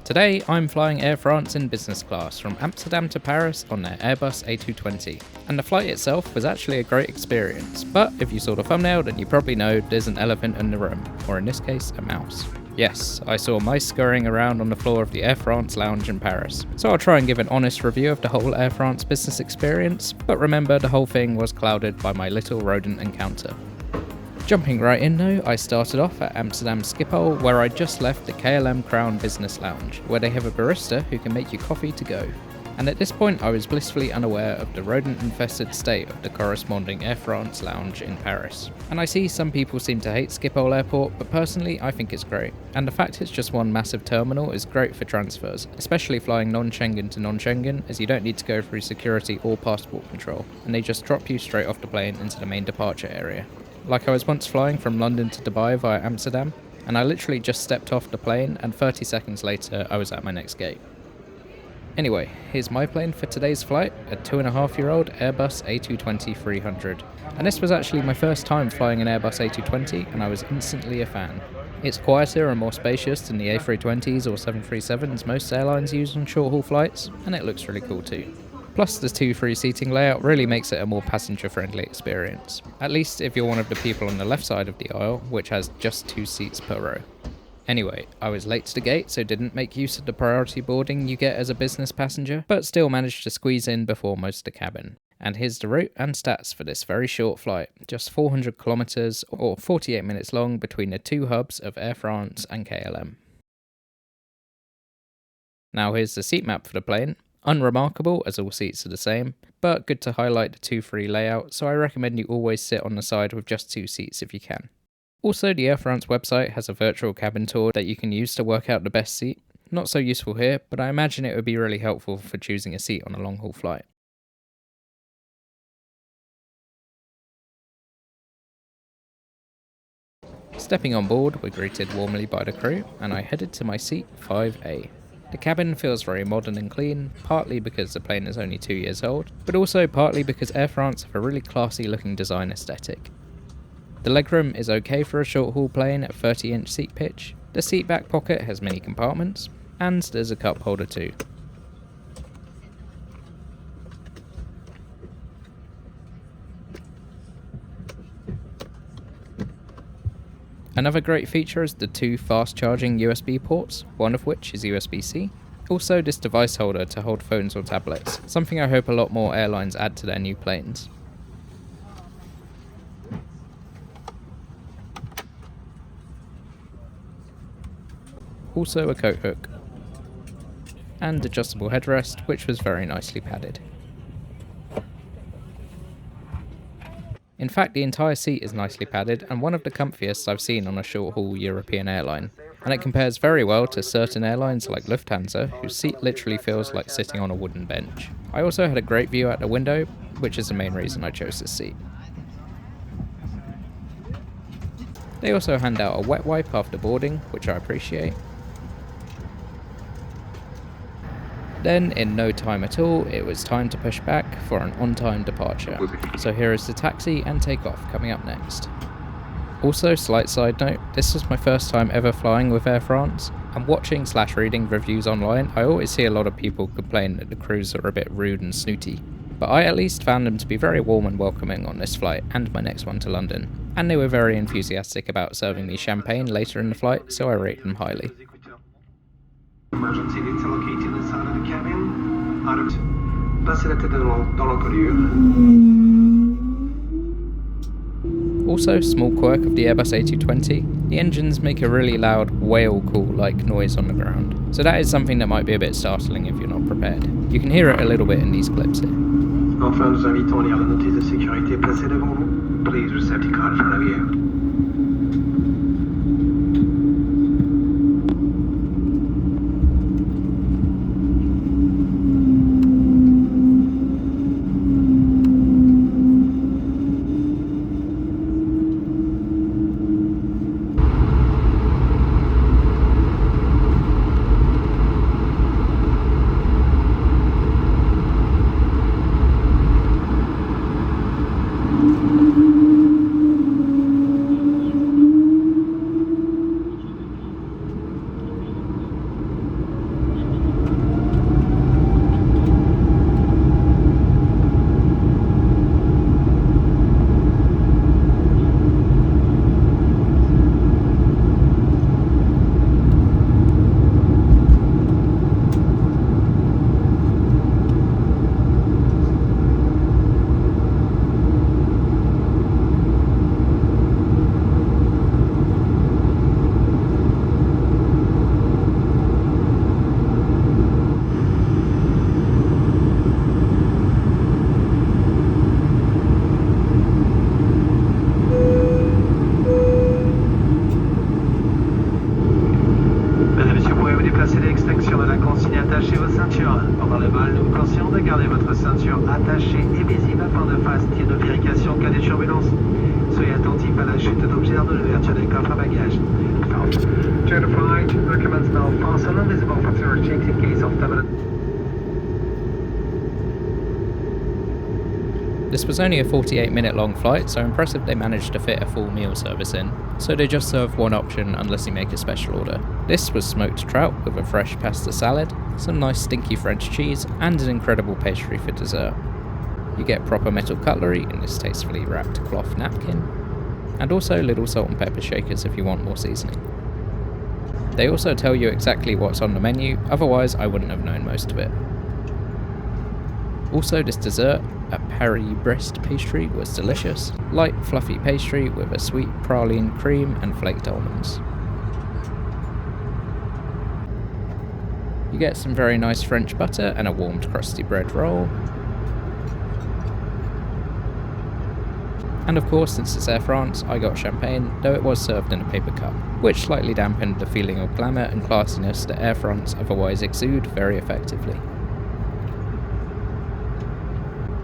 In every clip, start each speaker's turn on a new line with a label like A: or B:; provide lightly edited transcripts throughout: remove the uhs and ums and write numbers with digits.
A: Today I'm flying Air France in business class from Amsterdam to Paris on their Airbus A220, and the flight itself was actually a great experience, but if you saw the thumbnail then you probably know there's an elephant in the room, or in this case a mouse. Yes, I saw mice scurrying around on the floor of the Air France lounge in Paris, so I'll try and give an honest review of the whole Air France business experience, but remember the whole thing was clouded by my little rodent encounter. Jumping right in though, I started off at Amsterdam Schipol, where I just left the KLM Crown Business Lounge, where they have a barista who can make you coffee to go. And at this point I was blissfully unaware of the rodent-infested state of the corresponding Air France lounge in Paris. And I see some people seem to hate Schipol Airport, but personally I think it's great. And the fact it's just one massive terminal is great for transfers, especially flying non-Schengen to non-Schengen, as you don't need to go through security or passport control, and they just drop you straight off the plane into the main departure area. Like I was once flying from London to Dubai via Amsterdam, and I literally just stepped off the plane and 30 seconds later I was at my next gate. Anyway, here's my plane for today's flight, a 2.5-year-old Airbus A220-300. And this was actually my first time flying an Airbus A220 and I was instantly a fan. It's quieter and more spacious than the A320s or 737s most airlines use on short-haul flights, and it looks really cool too. Plus the 2-3 seating layout really makes it a more passenger-friendly experience, at least if you're one of the people on the left side of the aisle, which has just 2 seats per row. Anyway, I was late to the gate, so didn't make use of the priority boarding you get as a business passenger, but still managed to squeeze in before most of the cabin. And here's the route and stats for this very short flight, just 400 kilometers or 48 minutes long between the 2 hubs of Air France and KLM. Now here's the seat map for the plane. Unremarkable, as all seats are the same, but good to highlight the 2-3 layout, so I recommend you always sit on the side with just 2 seats if you can. Also, the Air France website has a virtual cabin tour that you can use to work out the best seat. Not so useful here, but I imagine it would be really helpful for choosing a seat on a long-haul flight. Stepping on board, we're greeted warmly by the crew, and I headed to my seat 5A. The cabin feels very modern and clean, partly because the plane is only 2 years old, but also partly because Air France have a really classy looking design aesthetic. The legroom is okay for a short-haul plane at 30-inch seat pitch, the seat back pocket has many compartments, and there's a cup holder too. Another great feature is the 2 fast-charging USB ports, one of which is USB-C. Also this device holder to hold phones or tablets, something I hope a lot more airlines add to their new planes. Also a coat hook. And adjustable headrest, which was very nicely padded. In fact, the entire seat is nicely padded and one of the comfiest I've seen on a short-haul European airline, and it compares very well to certain airlines like Lufthansa, whose seat literally feels like sitting on a wooden bench. I also had a great view out the window, which is the main reason I chose this seat. They also hand out a wet wipe after boarding, which I appreciate. Then, in no time at all, it was time to push back for an on-time departure. So here is the taxi and takeoff coming up next. Also, slight side note, this was my first time ever flying with Air France, and watching/reading reviews online, I always see a lot of people complain that the crews are a bit rude and snooty. But I at least found them to be very warm and welcoming on this flight and my next one to London. And they were very enthusiastic about serving me champagne later in the flight, so I rate them highly.
B: Emergency needs to locate in the side of the cabin. Out of facilité dans l'encodure.
A: Also, small quirk of the Airbus A220, the engines make a really loud whale call-like noise on the ground. So that is something that might be a bit startling if you're not prepared. You can hear it a little bit in these clips here.
B: Enfin, nous invitons à lire la notice de sécurité placée devant vous. Please receptacle in front of you. direction de la consigne, attachez vos ceintures. Pendant le vol, nous vous conseillons de garder votre ceinture attachée et visible afin de faciliter nos vérifications en cas de turbulence. Soyez attentifs à la chute d'objets lors de l'ouverture des coffres à bagages. Turn to flight, recommends now fasten and visible factor checks in case of turbulence.
A: This was only a 48-minute long flight, so impressive they managed to fit a full meal service in. So they just serve one option unless you make a special order. This was smoked trout with a fresh pasta salad, some nice stinky French cheese, and an incredible pastry for dessert. You get proper metal cutlery in this tastefully wrapped cloth napkin, and also little salt and pepper shakers if you want more seasoning. They also tell you exactly what's on the menu, otherwise I wouldn't have known most of it. Also, this dessert, a Paris Brest pastry, was delicious. Light, fluffy pastry with a sweet praline cream and flaked almonds. You get some very nice French butter and a warmed crusty bread roll. And of course, since it's Air France, I got champagne, though it was served in a paper cup, which slightly dampened the feeling of glamour and classiness that Air France otherwise exude very effectively.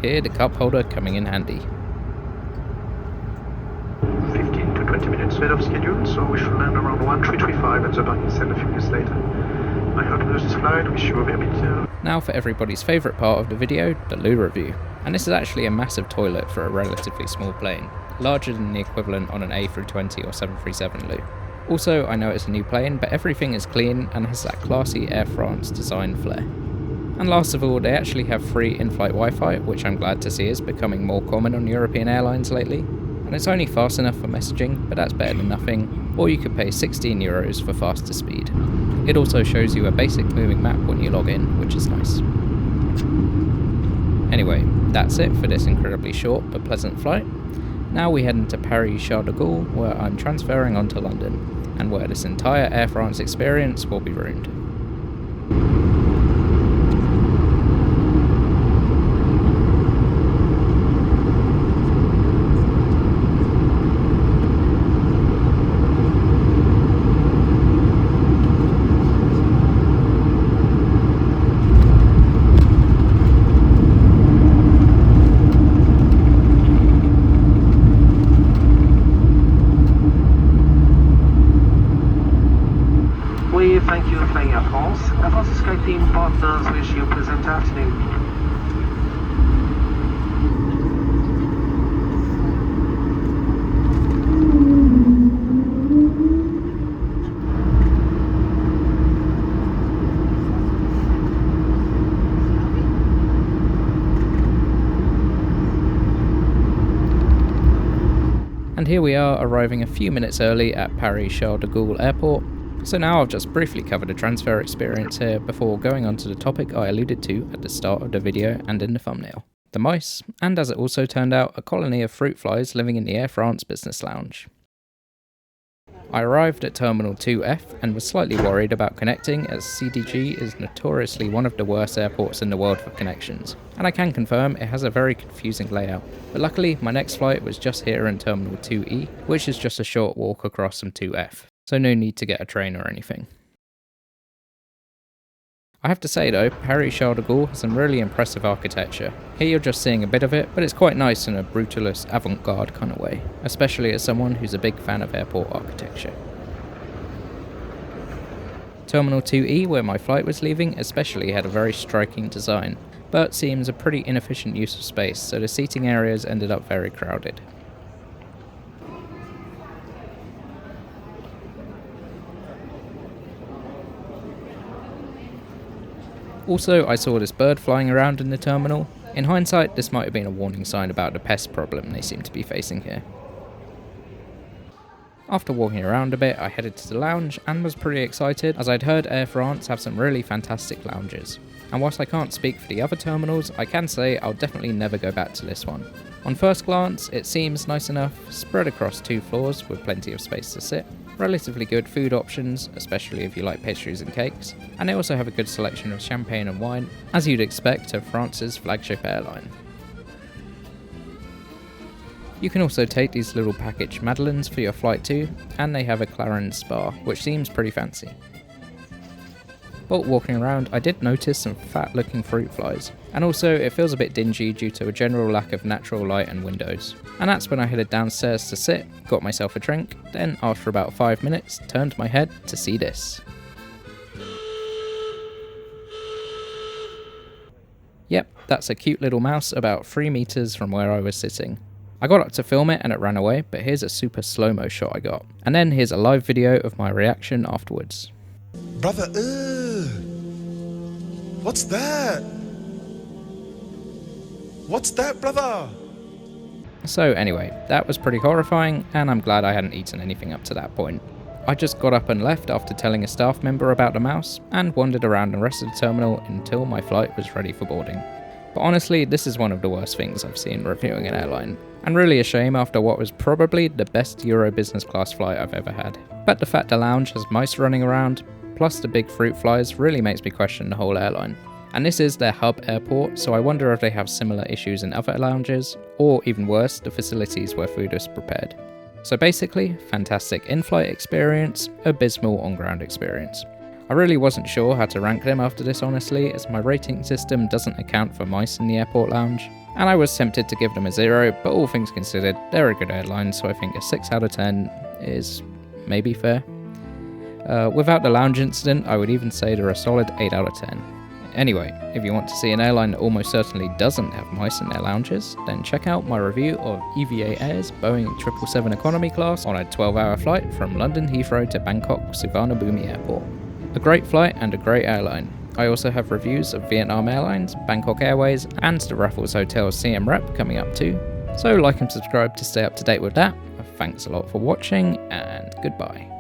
A: Here, the cup holder coming in handy.
B: 15 to 20 minutes ahead of schedule, so we should land around 1335 at the parking cell a few minutes later. I hope you this flight, wish you a very bit.
A: Now for everybody's favourite part of the video, the loo review. And this is actually a massive toilet for a relatively small plane, larger than the equivalent on an A320 or 737 loo. Also, I know it's a new plane, but everything is clean and has that classy Air France design flair. And last of all, they actually have free in-flight Wi-Fi, which I'm glad to see is becoming more common on European airlines lately. And it's only fast enough for messaging, but that's better than nothing, or you could pay €16 for faster speed. It also shows you a basic moving map when you log in, which is nice. Anyway, that's it for this incredibly short but pleasant flight. Now we head into Paris Charles de Gaulle, where I'm transferring on to London, and where this entire Air France experience will be ruined.
B: Thank you, flying Air France. Air France Sky Team partners wish you a pleasant afternoon.
A: And here we are, arriving a few minutes early at Paris Charles de Gaulle Airport. So now I've just briefly covered the transfer experience here before going on to the topic I alluded to at the start of the video and in the thumbnail. The mice, and as it also turned out, a colony of fruit flies living in the Air France business lounge. I arrived at Terminal 2F and was slightly worried about connecting, as CDG is notoriously one of the worst airports in the world for connections, and I can confirm it has a very confusing layout. But luckily my next flight was just here in Terminal 2E, which is just a short walk across from 2F, so no need to get a train or anything. I have to say though, Paris Charles de Gaulle has some really impressive architecture. Here you're just seeing a bit of it, but it's quite nice in a brutalist avant-garde kind of way, especially as someone who's a big fan of airport architecture. Terminal 2E, where my flight was leaving, especially had a very striking design, but seems a pretty inefficient use of space, so the seating areas ended up very crowded. Also, I saw this bird flying around in the terminal. In hindsight, this might have been a warning sign about the pest problem they seem to be facing here. After walking around a bit, I headed to the lounge and was pretty excited, as I'd heard Air France have some really fantastic lounges. And whilst I can't speak for the other terminals, I can say I'll definitely never go back to this one. On first glance, it seems nice enough, spread across 2 floors with plenty of space to sit. Relatively good food options, especially if you like pastries and cakes, and they also have a good selection of champagne and wine, as you'd expect of France's flagship airline. You can also take these little packaged madeleines for your flight too, and they have a Clarence spa, which seems pretty fancy. but walking around I did notice some fat looking fruit flies, and also it feels a bit dingy due to a general lack of natural light and windows. And that's when I headed downstairs to sit, got myself a drink, then after about 5 minutes turned my head to see this. Yep, that's a cute little mouse about 3 meters from where I was sitting. I got up to film it and it ran away, but here's a super slow-mo shot I got. And then here's a live video of my reaction afterwards.
C: Brother, what's that? What's that, brother?
A: So anyway, that was pretty horrifying, and I'm glad I hadn't eaten anything up to that point. I just got up and left after telling a staff member about the mouse, and wandered around the rest of the terminal until my flight was ready for boarding. But honestly, this is one of the worst things I've seen reviewing an airline, and really a shame after what was probably the best Euro business class flight I've ever had. But the fact the lounge has mice running around, plus the big fruit flies, really makes me question the whole airline. And this is their hub airport, so I wonder if they have similar issues in other lounges, or even worse, the facilities where food is prepared. So basically, fantastic in-flight experience, abysmal on-ground experience. I really wasn't sure how to rank them after this honestly, as my rating system doesn't account for mice in the airport lounge, and I was tempted to give them a 0, but all things considered, they're a good airline, so I think a 6 out of 10 is maybe fair. Without the lounge incident, I would even say they're a solid 8 out of 10. Anyway, if you want to see an airline that almost certainly doesn't have mice in their lounges, then check out my review of EVA Air's Boeing 777 economy class on a 12-hour flight from London Heathrow to Bangkok Suvarnabhumi Airport. A great flight and a great airline. I also have reviews of Vietnam Airlines, Bangkok Airways, and the Raffles Hotel CM Rep coming up too. So like and subscribe to stay up to date with that. Thanks a lot for watching, and goodbye.